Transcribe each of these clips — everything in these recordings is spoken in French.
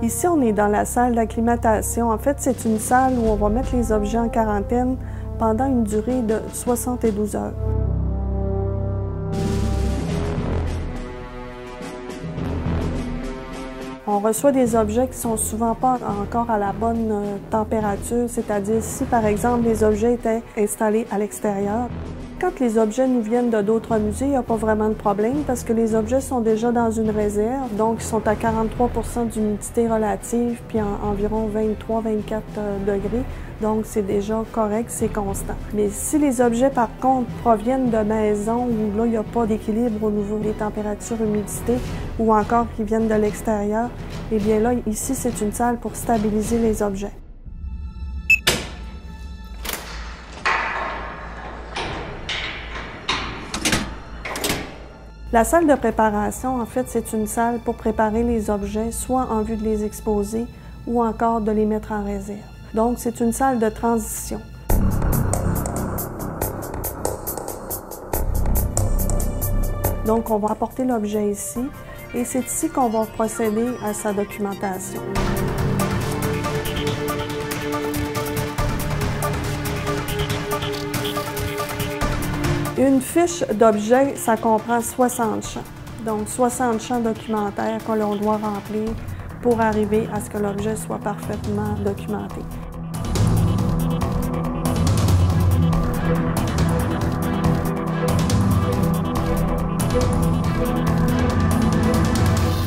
Ici, on est dans la salle d'acclimatation. En fait, c'est une salle où on va mettre les objets en quarantaine pendant une durée de 72 heures. On reçoit des objets qui sont souvent pas encore à la bonne température, c'est-à-dire si, par exemple, les objets étaient installés à l'extérieur. Quand les objets nous viennent de d'autres musées, il n'y a pas vraiment de problème parce que les objets sont déjà dans une réserve, donc ils sont à 43 d'humidité relative, puis environ 23-24 degrés. Donc c'est déjà correct, c'est constant. Mais si les objets, par contre, proviennent de maisons où là, il n'y a pas d'équilibre au niveau des températures, humidité, ou encore qui viennent de l'extérieur, eh bien là, ici, c'est une salle pour stabiliser les objets. La salle de préparation, en fait, c'est une salle pour préparer les objets, soit en vue de les exposer ou encore de les mettre en réserve. Donc, c'est une salle de transition. Donc, on va apporter l'objet ici et c'est ici qu'on va procéder à sa documentation. Une fiche d'objet, ça comprend 60 champs. Donc, 60 champs documentaires que l'on doit remplir pour arriver à ce que l'objet soit parfaitement documenté.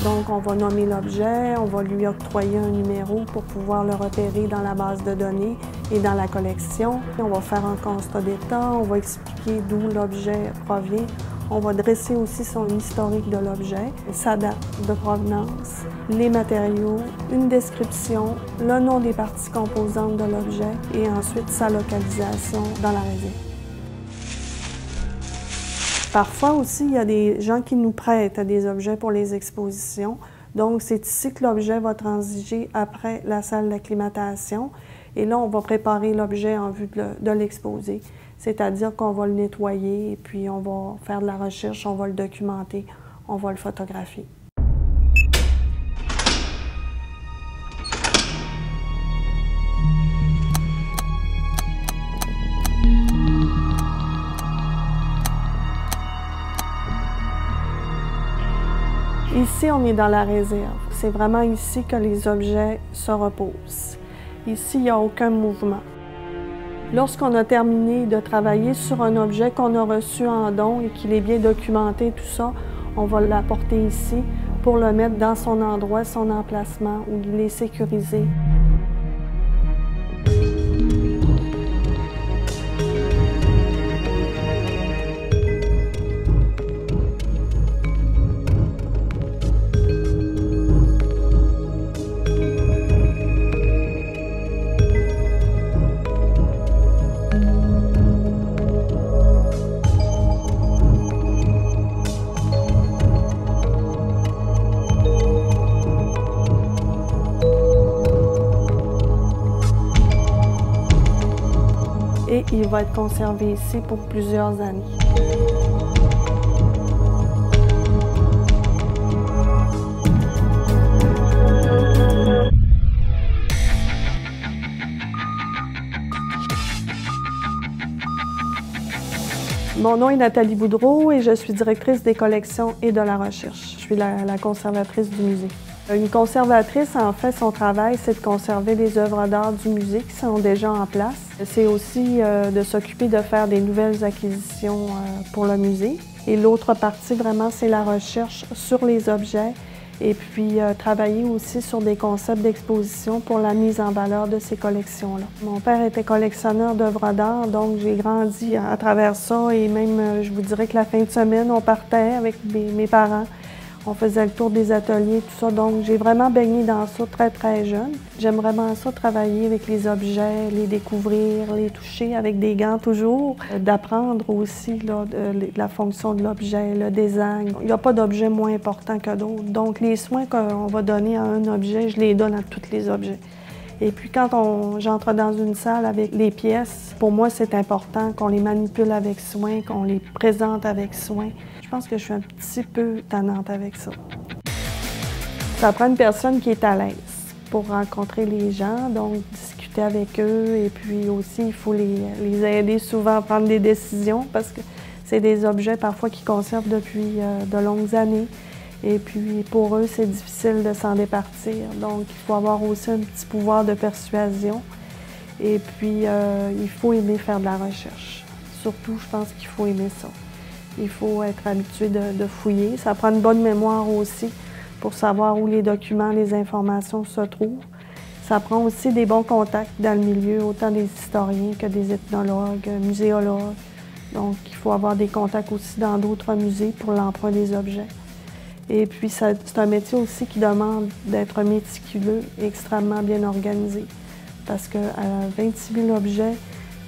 Donc, on va nommer l'objet, on va lui octroyer un numéro pour pouvoir le repérer dans la base de données et dans la collection. On va faire un constat d'état, on va expliquer d'où l'objet provient. On va dresser aussi son historique de l'objet, sa date de provenance, les matériaux, une description, le nom des parties composantes de l'objet et ensuite sa localisation dans la réserve. Parfois aussi, il y a des gens qui nous prêtent des objets pour les expositions. Donc, c'est ici que l'objet va transiger après la salle d'acclimatation. Et là, on va préparer l'objet en vue de l'exposer. C'est-à-dire qu'on va le nettoyer et puis on va faire de la recherche, on va le documenter, on va le photographier. Ici, on est dans la réserve. C'est vraiment ici que les objets se reposent. Ici, il n'y a aucun mouvement. Lorsqu'on a terminé de travailler sur un objet qu'on a reçu en don et qu'il est bien documenté, tout ça, on va l'apporter ici pour le mettre dans son endroit, son emplacement, où il est sécurisé. Et il va être conservé ici pour plusieurs années. Mon nom est Nathalie Boudreau et je suis directrice des collections et de la recherche. Je suis la conservatrice du musée. Une conservatrice, en fait, son travail, c'est de conserver les œuvres d'art du musée qui sont déjà en place. C'est aussi de s'occuper de faire des nouvelles acquisitions pour le musée. Et l'autre partie, vraiment, c'est la recherche sur les objets et puis travailler aussi sur des concepts d'exposition pour la mise en valeur de ces collections-là. Mon père était collectionneur d'œuvres d'art, donc j'ai grandi à travers ça et même, je vous dirais que la fin de semaine, on partait avec mes parents. On faisait le tour des ateliers, tout ça, donc j'ai vraiment baigné dans ça très, très jeune. J'aime vraiment ça, travailler avec les objets, les découvrir, les toucher avec des gants toujours, d'apprendre aussi là, de la fonction de l'objet, le design. Il n'y a pas d'objet moins important que d'autres, donc les soins qu'on va donner à un objet, je les donne à tous les objets. Et puis quand j'entre dans une salle avec les pièces, pour moi c'est important qu'on les manipule avec soin, qu'on les présente avec soin. Je pense que je suis un petit peu tannante avec ça. Ça prend une personne qui est à l'aise. pour rencontrer les gens, donc discuter avec eux. Et puis aussi, il faut les aider souvent à prendre des décisions parce que c'est des objets parfois qu'ils conservent depuis de longues années. Et puis pour eux, c'est difficile de s'en départir. Donc il faut avoir aussi un petit pouvoir de persuasion. Et puis il faut aimer faire de la recherche. Surtout, je pense qu'il faut aimer ça. Il faut être habitué de fouiller. Ça prend une bonne mémoire aussi pour savoir où les documents, les informations se trouvent. Ça prend aussi des bons contacts dans le milieu, autant des historiens que des ethnologues, muséologues. Donc, il faut avoir des contacts aussi dans d'autres musées pour l'emprunt des objets. Et puis, c'est un métier aussi qui demande d'être méticuleux et extrêmement bien organisé. Parce qu'à 26 000 objets,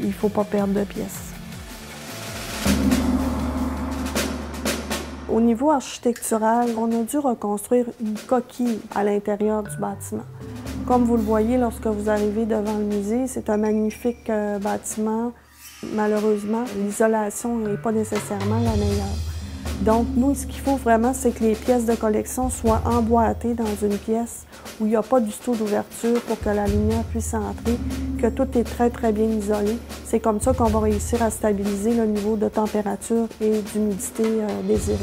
il ne faut pas perdre de pièces. Au niveau architectural, on a dû reconstruire une coquille à l'intérieur du bâtiment. Comme vous le voyez lorsque vous arrivez devant le musée, c'est un magnifique bâtiment. Malheureusement, l'isolation n'est pas nécessairement la meilleure. Donc, nous, ce qu'il faut vraiment, c'est que les pièces de collection soient emboîtées dans une pièce où il n'y a pas du tout d'ouverture pour que la lumière puisse entrer, que tout est très, très bien isolé. C'est comme ça qu'on va réussir à stabiliser le niveau de température et d'humidité désiré.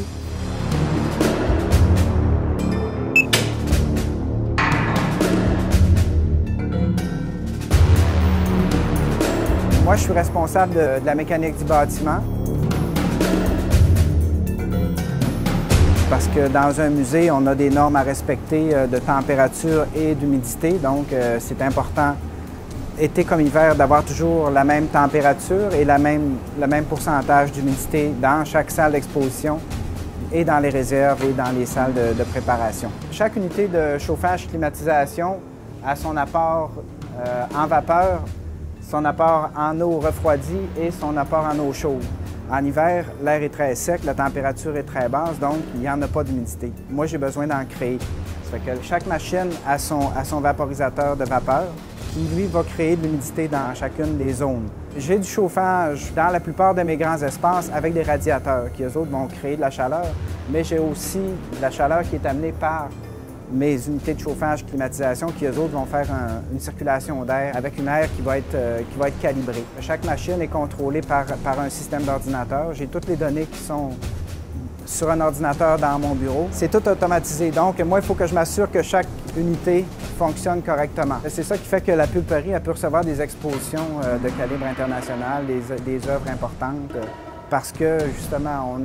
Moi, je suis responsable de la mécanique du bâtiment. Parce que dans un musée, on a des normes à respecter de température et d'humidité. Donc, c'est important, été comme hiver, d'avoir toujours la même température et le même pourcentage d'humidité dans chaque salle d'exposition et dans les réserves et dans les salles de préparation. Chaque unité de chauffage-climatisation a son apport en vapeur, son apport en eau refroidie et son apport en eau chaude. En hiver, l'air est très sec, la température est très basse, donc il n'y en a pas d'humidité. Moi, j'ai besoin d'en créer. Ça fait que chaque machine a son vaporisateur de vapeur qui, lui, va créer de l'humidité dans chacune des zones. J'ai du chauffage dans la plupart de mes grands espaces avec des radiateurs qui, eux autres, vont créer de la chaleur, mais j'ai aussi de la chaleur qui est amenée par mes unités de chauffage, climatisation, qui, eux autres, vont faire une circulation d'air avec une aire qui va être calibrée. Chaque machine est contrôlée par un système d'ordinateur. J'ai toutes les données qui sont sur un ordinateur dans mon bureau. C'est tout automatisé. Donc, moi, il faut que je m'assure que chaque unité fonctionne correctement. C'est ça qui fait que la pulperie a pu recevoir des expositions de calibre international, des œuvres importantes, parce que, justement,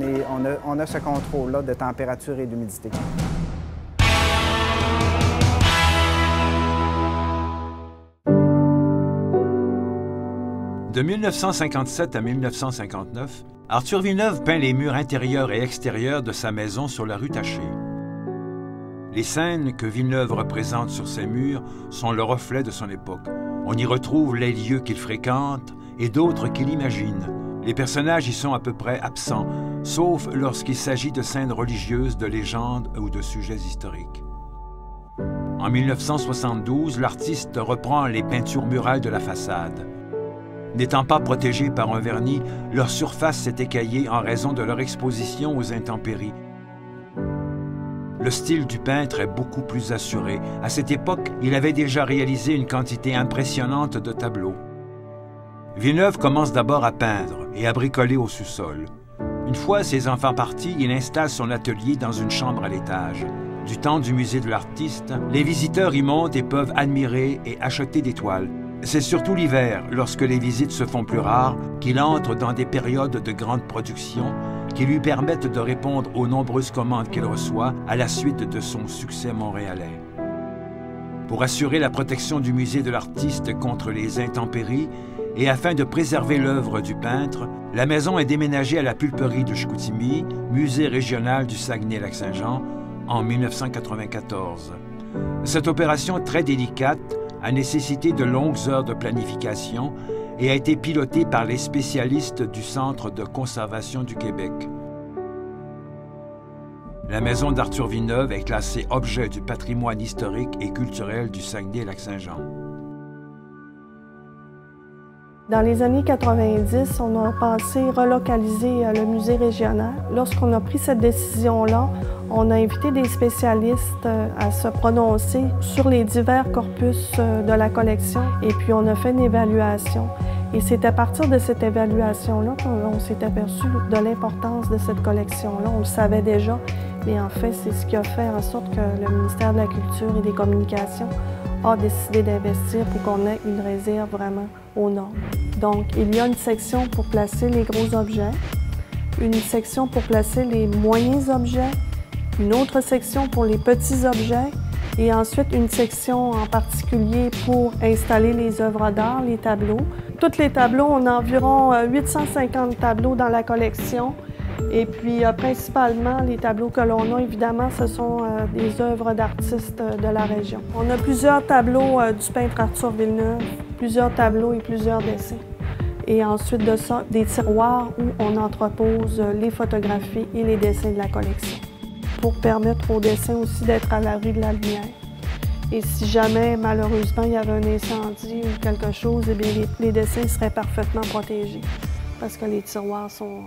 on a ce contrôle-là de température et d'humidité. De 1957 à 1959, Arthur Villeneuve peint les murs intérieurs et extérieurs de sa maison sur la rue Taché. Les scènes que Villeneuve représente sur ses murs sont le reflet de son époque. On y retrouve les lieux qu'il fréquente et d'autres qu'il imagine. Les personnages y sont à peu près absents, sauf lorsqu'il s'agit de scènes religieuses, de légendes ou de sujets historiques. En 1972, l'artiste reprend les peintures murales de la façade. N'étant pas protégés par un vernis, leur surface s'est écaillée en raison de leur exposition aux intempéries. Le style du peintre est beaucoup plus assuré. À cette époque, il avait déjà réalisé une quantité impressionnante de tableaux. Villeneuve commence d'abord à peindre et à bricoler au sous-sol. Une fois ses enfants partis, il installe son atelier dans une chambre à l'étage. Du temps du musée de l'artiste, les visiteurs y montent et peuvent admirer et acheter des toiles. C'est surtout l'hiver, lorsque les visites se font plus rares, qu'il entre dans des périodes de grande production qui lui permettent de répondre aux nombreuses commandes qu'il reçoit à la suite de son succès montréalais. Pour assurer la protection du musée de l'artiste contre les intempéries et afin de préserver l'œuvre du peintre, la maison est déménagée à la pulperie de Chicoutimi, musée régional du Saguenay-Lac-Saint-Jean, en 1994. Cette opération très délicate a nécessité de longues heures de planification et a été pilotée par les spécialistes du Centre de conservation du Québec. La maison d'Arthur Villeneuve est classée objet du patrimoine historique et culturel du Saguenay-Lac-Saint-Jean. Dans les années 90, on a pensé relocaliser le musée régional. Lorsqu'on a pris cette décision-là, on a invité des spécialistes à se prononcer sur les divers corpus de la collection et puis on a fait une évaluation. Et c'est à partir de cette évaluation-là qu'on s'est aperçu de l'importance de cette collection-là. On le savait déjà, mais en fait, c'est ce qui a fait en sorte que le ministère de la Culture et des Communications a décidé d'investir pour qu'on ait une réserve vraiment aux normes. Donc, il y a une section pour placer les gros objets, une section pour placer les moyens objets, une autre section pour les petits objets et ensuite une section en particulier pour installer les œuvres d'art, les tableaux. Tous les tableaux, on a environ 850 tableaux dans la collection. Et puis, principalement, les tableaux que l'on a, évidemment, ce sont des œuvres d'artistes de la région. On a plusieurs tableaux du peintre Arthur Villeneuve, plusieurs tableaux et plusieurs dessins. Et ensuite de ça, des tiroirs où on entrepose les photographies et les dessins de la collection, pour permettre aux dessins aussi d'être à l'abri de la lumière. Et si jamais, malheureusement, il y avait un incendie ou quelque chose, eh bien, les dessins seraient parfaitement protégés, parce que les tiroirs sont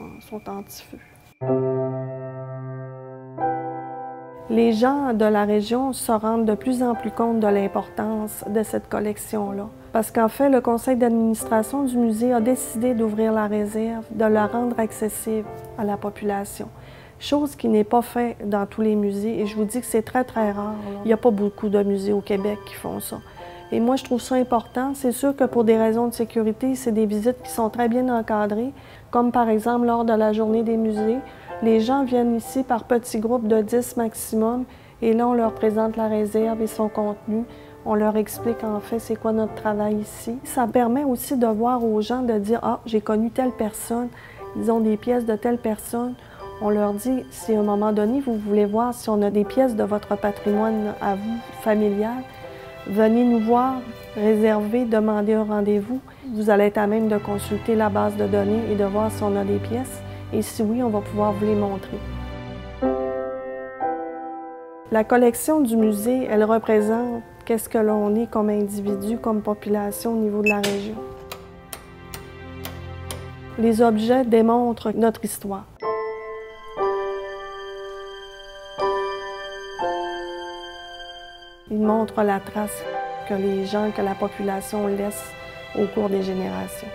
anti-feu. Les gens de la région se rendent de plus en plus compte de l'importance de cette collection-là. Parce qu'en fait, le conseil d'administration du musée a décidé d'ouvrir la réserve, de la rendre accessible à la population. Chose qui n'est pas faite dans tous les musées, et je vous dis que c'est très, très rare. Il n'y a pas beaucoup de musées au Québec qui font ça. Et moi, je trouve ça important. C'est sûr que pour des raisons de sécurité, c'est des visites qui sont très bien encadrées, comme par exemple lors de la journée des musées. Les gens viennent ici par petits groupes de 10 maximum, et là, on leur présente la réserve et son contenu. On leur explique en fait c'est quoi notre travail ici. Ça permet aussi de voir aux gens de dire « Ah, j'ai connu telle personne, ils ont des pièces de telle personne ». On leur dit, si à un moment donné, vous voulez voir si on a des pièces de votre patrimoine à vous, familial, venez nous voir, réservez, demandez un rendez-vous. Vous allez être à même de consulter la base de données et de voir si on a des pièces. Et si oui, on va pouvoir vous les montrer. La collection du musée, elle représente qu'est-ce que l'on est comme individu, comme population au niveau de la région. Les objets démontrent notre histoire. Ils montrent la trace que les gens, que la population laisse au cours des générations.